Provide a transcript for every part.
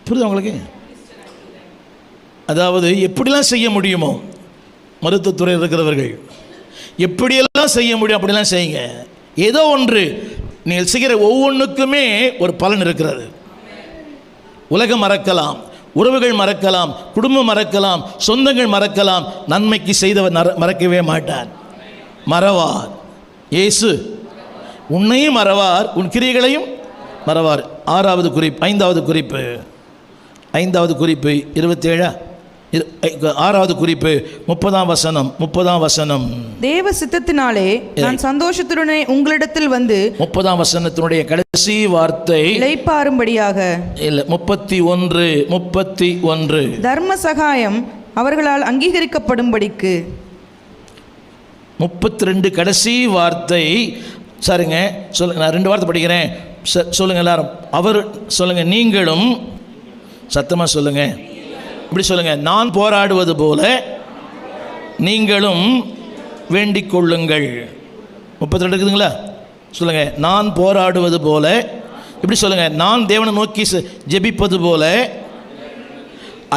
புரியுது உங்களுக்கு? அதாவது எப்படிலாம் செய்ய முடியுமோ, மருத்துவத்துறையில் இருக்கிறவர்கள் எப்படியெல்லாம் செய்ய முடியும் அப்படிலாம் செய்யுங்க. ஏதோ ஒன்று நீங்கள் செய்கிற ஒவ்வொன்றுக்குமே ஒரு பலன் இருக்கிறது. உலகம் மறக்கலாம், உறவுகள் மறக்கலாம், குடும்பம் மறக்கலாம், சொந்தங்கள் மறக்கலாம், நன்மைக்கு செய்தவர் மறக்கவே மாட்டார், மறவார். இயேசு உன்னையும் மறவார், உன் கிரியைகளையும் மறவார். ஐந்தாவது குறிப்பு 27 6வது குறிப்பு 30ஆம் வசனம். தேவ சித்தத்தினாலே நான் சந்தோஷத்துடனே உங்களிடத்தில் வந்து 30ஆம் வசனத்தினுடைய கடைசி வார்த்தை இளைப்பாறும்படியாக இல்ல 31 தர்ம சகாயம் அவர்களால் அங்கீகரிக்கப்படும்படிக்கு. 32 கடைசி வார்த்தை. சரிங்க, சொல்லுங்க. நான் 2 வார்த்தை படிக்கிறேன், சொல்லுங்க எல்லாரும். அவர் சொல்லுங்க, நீங்களும் சத்தமாக சொல்லுங்க. இப்படி சொல்லுங்க, நான் போராடுவது போல நீங்களும் வேண்டிக் கொள்ளுங்கள். 32 இருக்குதுங்களா? சொல்லுங்க, நான் போராடுவது போல. இப்படி சொல்லுங்க, நான் தேவனை நோக்கி ஜெபிப்பது போல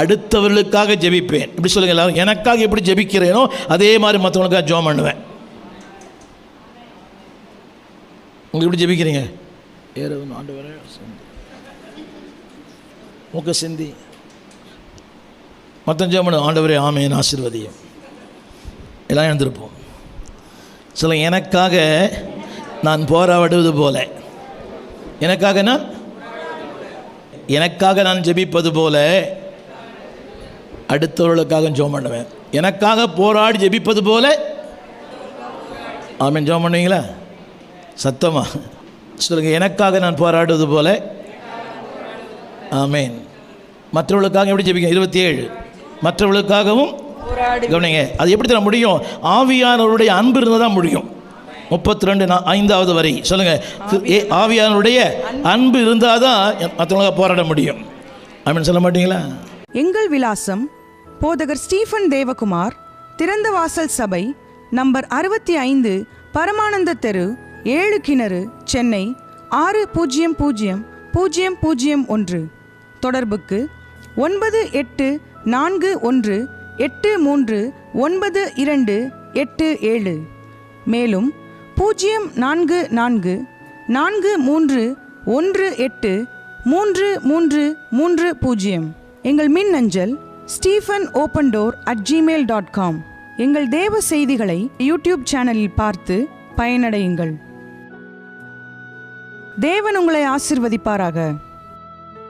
அடுத்தவர்களுக்காக ஜெபிப்பேன். இப்படி சொல்லுங்க எல்லாரும். எனக்காக எப்படி ஜெபிக்கிறேனோ அதே மாதிரி மற்றவங்களுக்காக ஜெபம் பண்ணுவேன். உங்களுக்கு எப்படி ஜெபிக்கிறீங்க? ஆண்டவரே மூக்க சிந்தி மொத்தம் ஜெபம் பண்ணு. ஆண்டவரே ஆமென், ஆசீர்வதியும். எல்லாம் எழுந்திருப்போம். சொல்லுங்க, எனக்காக நான் போராடுவது போல, எனக்காக நான் ஜெபிப்பது போல அடுத்தவர்களுக்காக ஜெபம் பண்ணுவேன். எனக்காக போராடி ஜெபிப்பது போல. ஆமென். ஜெபம் பண்ணுவீங்களா? சத்தமா சொல்லுங்க, எனக்காக நான் போராடுவது போல. ஆமென். மற்றவர்களுக்காக எப்படி ஜெபிக்க? 27 மற்றவர்களுக்காகவும் கவனிங்க. அது எப்படி தான் முடியும்? ஆவியானவருடைய அன்பு இருந்தால் தான் முடியும். 32 5வது வரி சொல்லுங்க, ஆவியானவருடைய அன்பு இருந்தால் தான் மற்றவங்களுக்காக போராட முடியும். ஆமென் சொல்ல மாட்டீங்களா? எங்கள் விலாசம் போதகர் ஸ்டீஃபன் தேவகுமார், திறந்த வாசல் சபை, நம்பர் 65, பரமானந்த தெரு, 7 கிணறு, சென்னை 600001. தொடர்புக்கு 9841839287. மேலும் 04443183330. எங்கள் மின்னஞ்சல் stephenopendor@gmail.com. எங்கள் தேவ செய்திகளை யூடியூப் சேனலில் பார்த்து பயனடையுங்கள். தேவன் உங்களை ஆசீர்வதிப்பாராக.